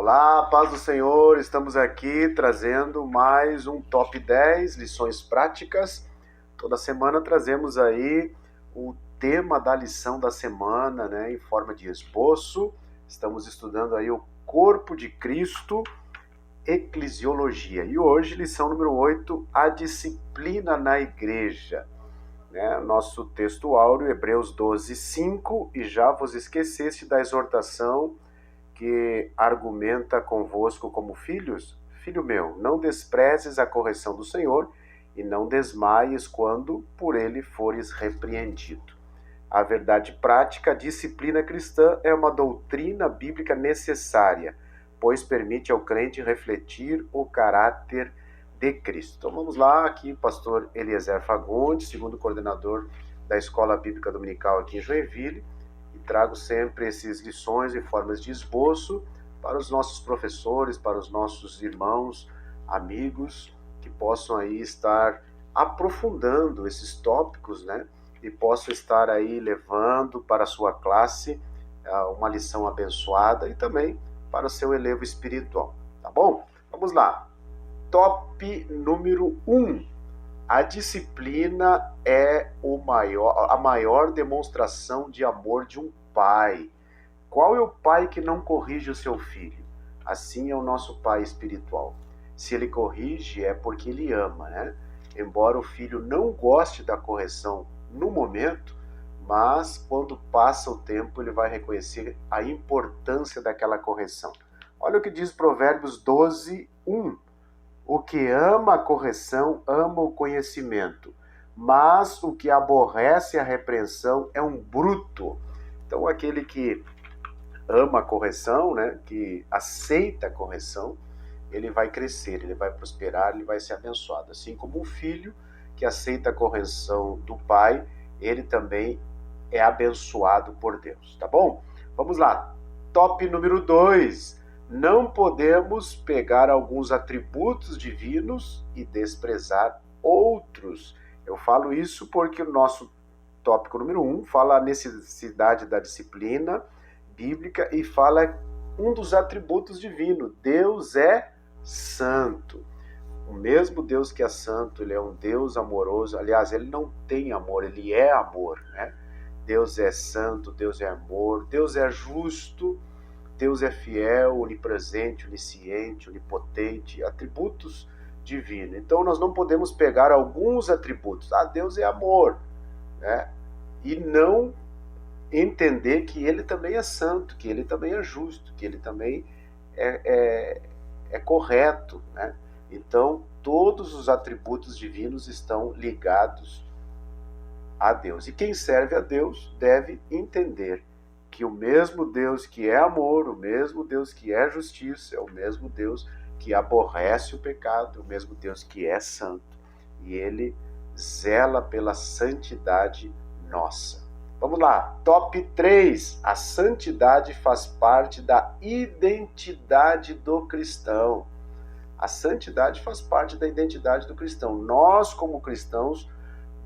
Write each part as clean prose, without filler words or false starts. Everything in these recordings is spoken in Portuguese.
Olá, paz do Senhor, estamos aqui trazendo mais um Top 10 lições práticas. Toda semana trazemos aí o tema da lição da semana, né, em forma de esboço. Estamos estudando aí o corpo de Cristo, eclesiologia. E hoje, lição número 8, a disciplina na igreja. Nosso texto áureo, Hebreus 12, 5, e já vos esqueceste da exortação que argumenta convosco como filhos? Filho meu, não desprezes a correção do Senhor e não desmaies quando por ele fores repreendido. A verdade prática, a disciplina cristã é uma doutrina bíblica necessária, pois permite ao crente refletir o caráter de Cristo. Então vamos lá, aqui pastor Eliezer Fagundes, segundo coordenador da Escola Bíblica Dominical aqui em Joinville, e trago sempre essas lições em formas de esboço para os nossos professores, para os nossos irmãos, amigos, que possam aí estar aprofundando esses tópicos, né? E possam estar aí levando para a sua classe uma lição abençoada e também para o seu elevo espiritual, tá bom? Vamos lá. Top número 1. A disciplina é a maior demonstração de amor de um pai. Qual é o pai que não corrige o seu filho? Assim é o nosso pai espiritual. Se ele corrige, é porque ele ama, né? Embora o filho não goste da correção no momento, mas quando passa o tempo, ele vai reconhecer a importância daquela correção. Olha o que diz Provérbios 12, 1. O que ama a correção, ama o conhecimento, mas o que aborrece a repreensão é um bruto. Então, aquele que ama a correção, né, que aceita a correção, ele vai crescer, ele vai prosperar, ele vai ser abençoado. Assim como o filho que aceita a correção do pai, ele também é abençoado por Deus, tá bom? Vamos lá, top número 2. Não podemos pegar alguns atributos divinos e desprezar outros. Eu falo isso porque o nosso tópico número 1 fala a necessidade da disciplina bíblica e fala um dos atributos divinos. Deus é santo. O mesmo Deus que é santo, ele é um Deus amoroso. Aliás, ele não tem amor, ele é amor, né? Deus é santo, Deus é amor, Deus é justo, Deus é fiel, onipresente, onisciente, onipotente, atributos divinos. Então nós não podemos pegar alguns atributos. Deus é amor, né? E não entender que ele também é santo, que ele também é justo, que ele também é correto, né? Então todos os atributos divinos estão ligados a Deus. E quem serve a Deus deve entender que o mesmo Deus que é amor, o mesmo Deus que é justiça, é o mesmo Deus que aborrece o pecado, o mesmo Deus que é santo. E ele zela pela santidade nossa. Vamos lá, top 3. A santidade faz parte da identidade do cristão. A santidade faz parte da identidade do cristão. Nós, como cristãos,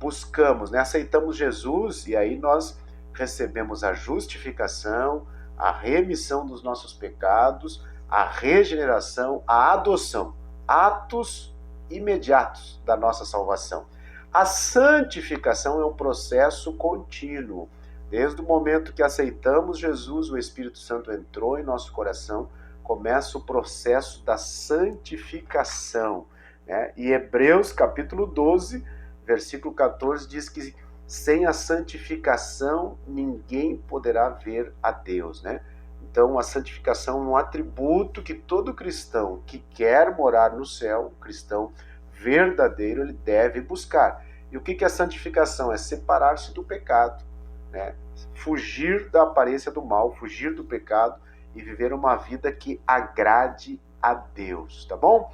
buscamos, né? Aceitamos Jesus e aí nós recebemos a justificação, a remissão dos nossos pecados, a regeneração, a adoção, atos imediatos da nossa salvação. A santificação é um processo contínuo. Desde o momento que aceitamos Jesus, o Espírito Santo entrou em nosso coração, começa o processo da santificação, né? E Hebreus capítulo 12, versículo 14 diz que sem a santificação, ninguém poderá ver a Deus, né? Então, a santificação é um atributo que todo cristão que quer morar no céu, cristão verdadeiro, ele deve buscar. E o que é a santificação? É separar-se do pecado, né? Fugir da aparência do mal, fugir do pecado e viver uma vida que agrade a Deus, tá bom?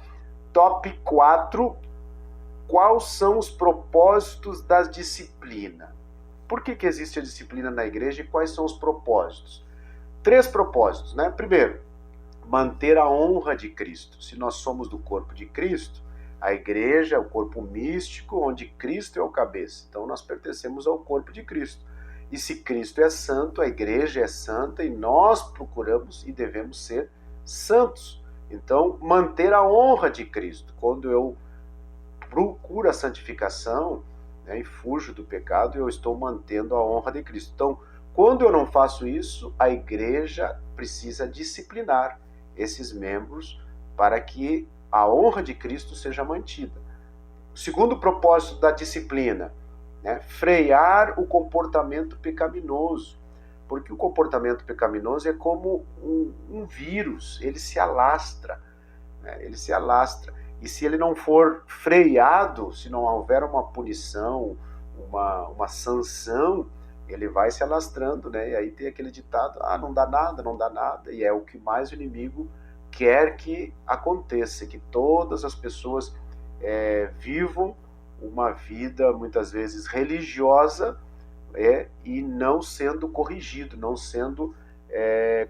Top 4. Quais são os propósitos da disciplina? Por que existe a disciplina na igreja e quais são os propósitos? 3 propósitos, né? Primeiro, manter a honra de Cristo. Se nós somos do corpo de Cristo, a igreja é o corpo místico onde Cristo é o cabeça. Então nós pertencemos ao corpo de Cristo. E se Cristo é santo, a igreja é santa e nós procuramos e devemos ser santos. Então, manter a honra de Cristo. Quando eu procuro a santificação, né, e fujo do pecado, eu estou mantendo a honra de Cristo. Então, quando eu não faço isso, a igreja precisa disciplinar esses membros para que a honra de Cristo seja mantida. O segundo propósito da disciplina, né, frear o comportamento pecaminoso. Porque o comportamento pecaminoso é como um vírus, ele se alastra, né, ele se alastra. E se ele não for freado, se não houver uma punição, uma sanção, ele vai se alastrando, né? E aí tem aquele ditado, não dá nada, não dá nada. E é o que mais o inimigo quer que aconteça, que todas as pessoas vivam uma vida, muitas vezes, religiosa, e não sendo corrigido, não sendo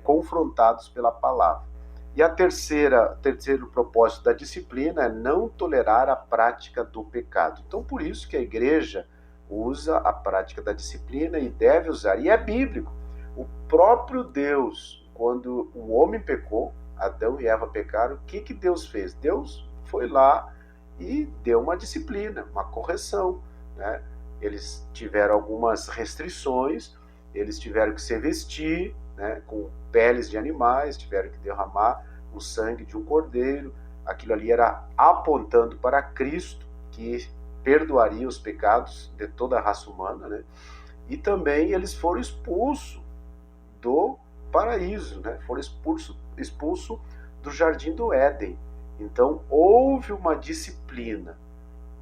confrontados pela palavra. E terceiro propósito da disciplina é não tolerar a prática do pecado. Então, por isso que a igreja usa a prática da disciplina e deve usar. E é bíblico. O próprio Deus, quando o homem pecou, Adão e Eva pecaram, o que Deus fez? Deus foi lá e deu uma disciplina, uma correção, né? Eles tiveram algumas restrições, eles tiveram que se vestir, né, com peles de animais, tiveram que derramar o sangue de um cordeiro. Aquilo ali era apontando para Cristo, que perdoaria os pecados de toda a raça humana, né? E também eles foram expulsos do paraíso, né? Foram expulsos do jardim do Éden. Então houve uma disciplina,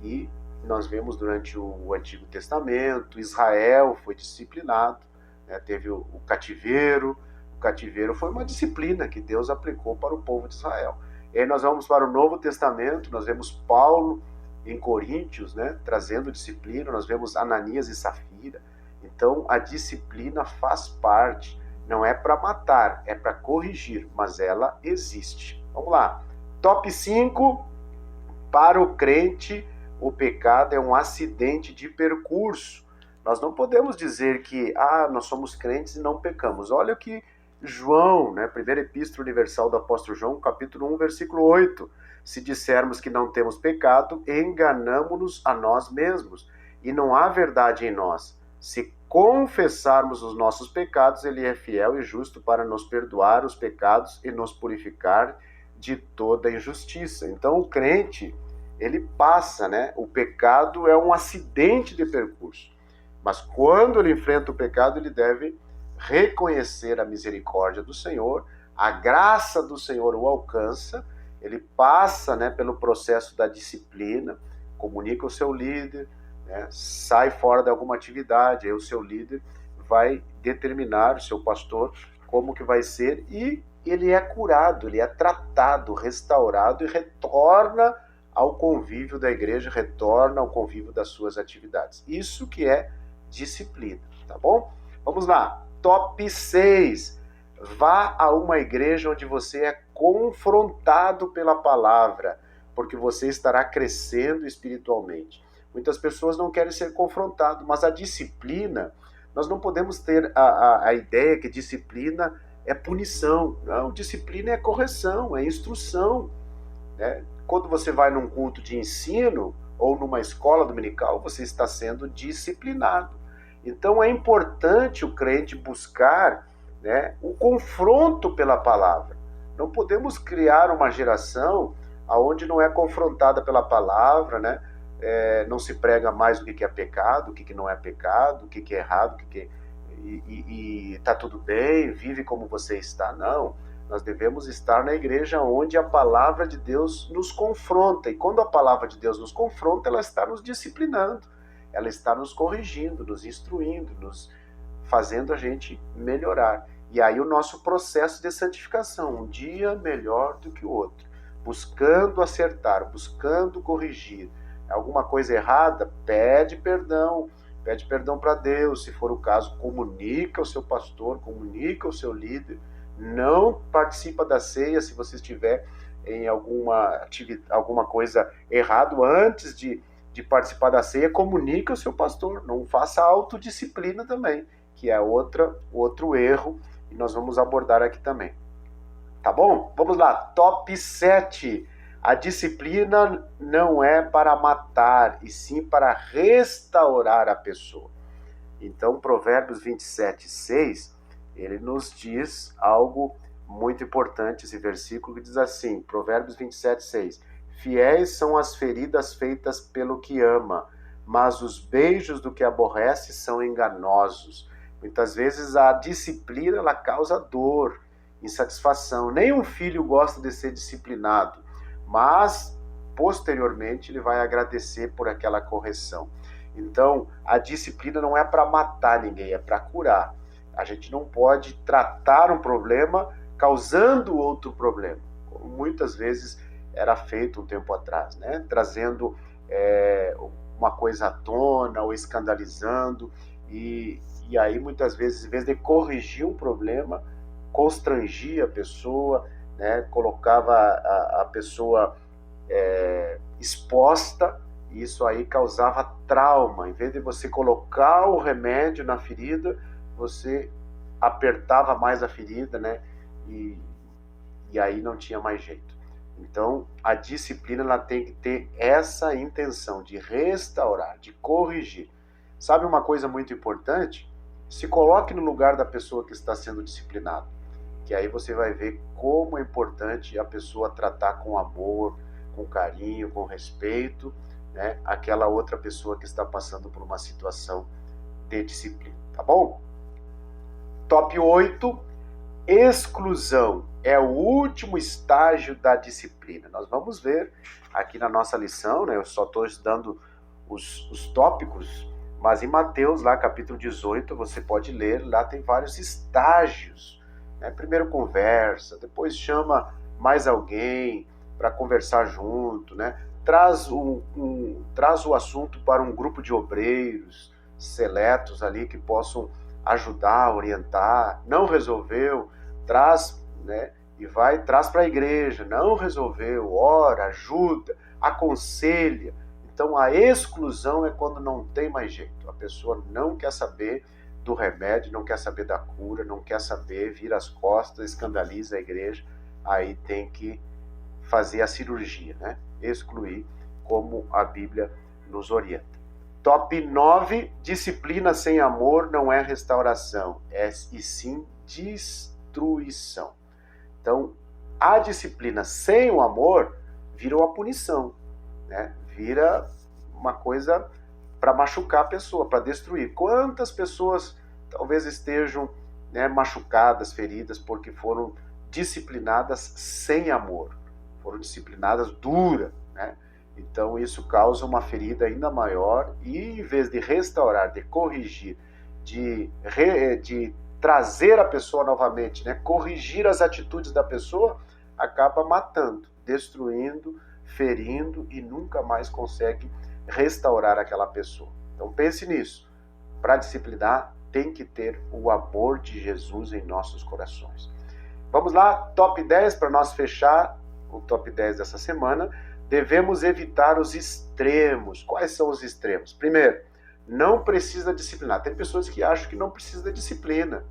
e nós vemos durante o Antigo Testamento, Israel foi disciplinado, né? Teve o cativeiro. O cativeiro foi uma disciplina que Deus aplicou para o povo de Israel. E aí nós vamos para o Novo Testamento, nós vemos Paulo em Coríntios, né, trazendo disciplina, nós vemos Ananias e Safira. Então a disciplina faz parte, não é para matar, é para corrigir, mas ela existe. Vamos lá. Top 5, para o crente, o pecado é um acidente de percurso. Nós não podemos dizer que nós somos crentes e não pecamos. Olha o que João, né, primeira epístola universal do apóstolo João, capítulo 1, versículo 8. Se dissermos que não temos pecado, enganamo-nos a nós mesmos, e não há verdade em nós. Se confessarmos os nossos pecados, ele é fiel e justo para nos perdoar os pecados e nos purificar de toda injustiça. Então o crente, ele passa, né? O pecado é um acidente de percurso. Mas quando ele enfrenta o pecado, ele deve reconhecer a misericórdia do Senhor, a graça do Senhor o alcança, ele passa, né, pelo processo da disciplina, comunica o seu líder, né, sai fora de alguma atividade, aí o seu líder vai determinar, o seu pastor, como que vai ser, e ele é curado, ele é tratado, restaurado e retorna ao convívio da igreja, retorna ao convívio das suas atividades. Isso que é disciplina, tá bom? Vamos lá. Top 6. Vá a uma igreja onde você é confrontado pela palavra, porque você estará crescendo espiritualmente. Muitas pessoas não querem ser confrontadas, mas a disciplina, nós não podemos ter a ideia que disciplina é punição. Não, disciplina é correção, é instrução, né? Quando você vai num culto de ensino ou numa escola dominical, você está sendo disciplinado. Então é importante o crente buscar, né, o confronto pela palavra. Não podemos criar uma geração onde não é confrontada pela palavra, né? Não se prega mais o que é pecado, o que não é pecado, o que é errado, e está tudo bem, vive como você está. Não, nós devemos estar na igreja onde a palavra de Deus nos confronta. E quando a palavra de Deus nos confronta, ela está nos disciplinando, ela está nos corrigindo, nos instruindo, nos fazendo a gente melhorar. E aí o nosso processo de santificação, um dia melhor do que o outro, buscando acertar, buscando corrigir. Alguma coisa errada, pede perdão para Deus. Se for o caso, comunica ao seu pastor, comunica ao seu líder. Não participa da ceia se você estiver em alguma coisa errada. Antes de participar da ceia, comunica ao seu pastor. Não faça autodisciplina também, que é outro erro, e nós vamos abordar aqui também. Tá bom? Vamos lá, top 7. A disciplina não é para matar, e sim para restaurar a pessoa. Então, Provérbios 27:6, ele nos diz algo muito importante, esse versículo que diz assim, Provérbios 27:6, fiéis são as feridas feitas pelo que ama, mas os beijos do que aborrece são enganosos. Muitas vezes a disciplina, ela causa dor, insatisfação. Nenhum filho gosta de ser disciplinado, mas posteriormente ele vai agradecer por aquela correção. Então, a disciplina não é para matar ninguém, é para curar. A gente não pode tratar um problema causando outro problema, como muitas vezes era feito um tempo atrás, né? Trazendo uma coisa à tona ou escandalizando, e aí muitas vezes, em vez de corrigir um problema, constrangia a pessoa, né? Colocava a pessoa exposta, e isso aí causava trauma. Em vez de você colocar o remédio na ferida, você apertava mais a ferida, né? E aí não tinha mais jeito. Então, a disciplina, ela tem que ter essa intenção de restaurar, de corrigir. Sabe uma coisa muito importante? Se coloque no lugar da pessoa que está sendo disciplinada, que aí você vai ver como é importante a pessoa tratar com amor, com carinho, com respeito, né, aquela outra pessoa que está passando por uma situação de disciplina, tá bom? Top 8, exclusão é o último estágio da disciplina. Nós vamos ver aqui na nossa lição, né, eu só estou dando os tópicos, mas em Mateus, lá capítulo 18, você pode ler, lá tem vários estágios, né? Primeiro conversa, depois chama mais alguém para conversar junto, né? Traz o assunto para um grupo de obreiros seletos ali que possam ajudar, orientar. Não resolveu, traz, né? E traz para a igreja. Não resolveu, ora, ajuda, aconselha. Então a exclusão é quando não tem mais jeito. A pessoa não quer saber do remédio, não quer saber da cura, não quer saber, vira as costas, escandaliza a igreja. Aí tem que fazer a cirurgia, né? Excluir, como a Bíblia nos orienta. Top 9, disciplina sem amor não é restauração, e sim destruição. Então, a disciplina sem o amor vira uma punição, né? Vira uma coisa para machucar a pessoa, para destruir. Quantas pessoas talvez estejam, né, machucadas, feridas, porque foram disciplinadas sem amor, foram disciplinadas dura, né? Então isso causa uma ferida ainda maior, e em vez de restaurar, de corrigir, de trazer a pessoa novamente, né, corrigir as atitudes da pessoa, acaba matando, destruindo, ferindo, e nunca mais consegue restaurar aquela pessoa. Então pense nisso. Para disciplinar, tem que ter o amor de Jesus em nossos corações. Vamos lá, top 10 para nós fechar o top 10 dessa semana. Devemos evitar os extremos. Quais são os extremos? Primeiro, não precisa disciplinar. Tem pessoas que acham que não precisa de disciplina,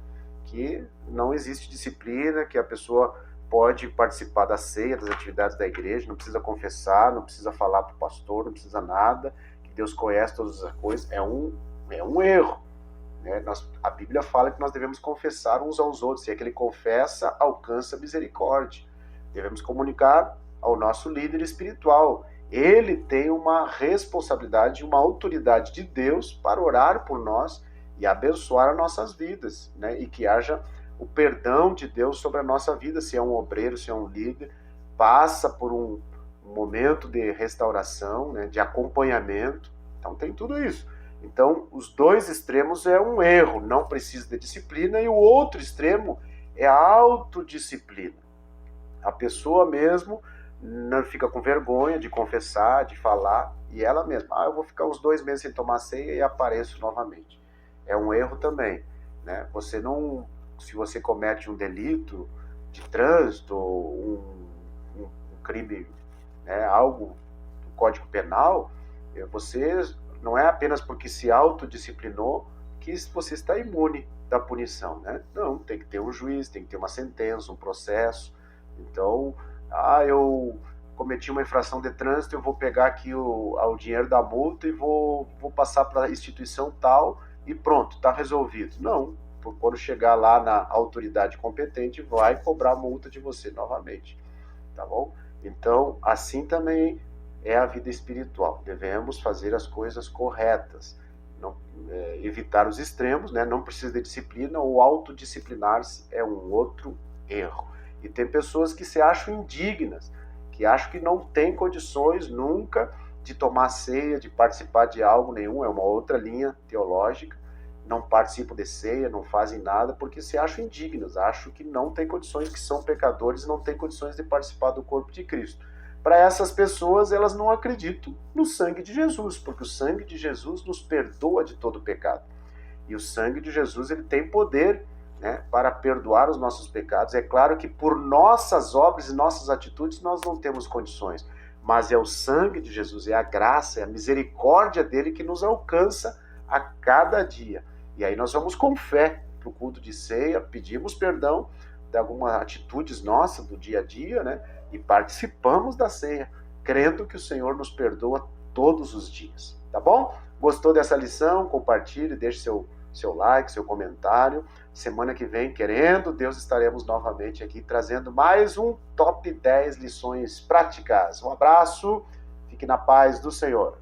que não existe disciplina, que a pessoa pode participar da ceia, das atividades da igreja, não precisa confessar, não precisa falar para o pastor, não precisa nada, que Deus conhece todas as coisas. É um erro, né? A Bíblia fala que nós devemos confessar uns aos outros, e aquele que confessa alcança misericórdia. Devemos comunicar ao nosso líder espiritual. Ele tem uma responsabilidade, uma autoridade de Deus para orar por nós e abençoar as nossas vidas, né? E que haja o perdão de Deus sobre a nossa vida, se é um obreiro, se é um líder, passa por um momento de restauração, né, de acompanhamento. Então tem tudo isso. Então os dois extremos é um erro, não precisa de disciplina, e o outro extremo é a autodisciplina. A pessoa mesmo não fica com vergonha de confessar, de falar, e ela mesma, eu vou ficar uns 2 meses sem tomar ceia e apareço novamente. É um erro também, né? Você não, se você comete um delito de trânsito, um crime, né, algo do Código Penal, você não é apenas porque se autodisciplinou que você está imune da punição, né? Não, tem que ter um juiz, tem que ter uma sentença, um processo, Então, eu cometi uma infração de trânsito, eu vou pegar aqui o dinheiro da multa e vou passar para a instituição tal e pronto, está resolvido. Não, quando chegar lá na autoridade competente, vai cobrar a multa de você novamente, tá bom? Então, assim também é a vida espiritual. Devemos fazer as coisas corretas, não, evitar os extremos, né? Não precisa de disciplina, ou autodisciplinar-se é um outro erro. E tem pessoas que se acham indignas, que acham que não tem condições nunca de tomar ceia, de participar de algo nenhum, é uma outra linha teológica, não participam de ceia, não fazem nada, porque se acham indignos, acham que não têm condições, que são pecadores, não têm condições de participar do corpo de Cristo. Para essas pessoas, elas não acreditam no sangue de Jesus, porque o sangue de Jesus nos perdoa de todo pecado. E o sangue de Jesus, ele tem poder, né, para perdoar os nossos pecados. É claro que por nossas obras e nossas atitudes nós não temos condições, mas é o sangue de Jesus, é a graça, é a misericórdia dele que nos alcança a cada dia. E aí nós vamos com fé para o culto de ceia, pedimos perdão de algumas atitudes nossas do dia a dia, né? E participamos da ceia, crendo que o Senhor nos perdoa todos os dias. Tá bom? Gostou dessa lição? Compartilhe, deixe seu like, seu comentário. Semana que vem, querendo Deus, estaremos novamente aqui trazendo mais um Top 10 lições práticas. Um abraço, fique na paz do Senhor.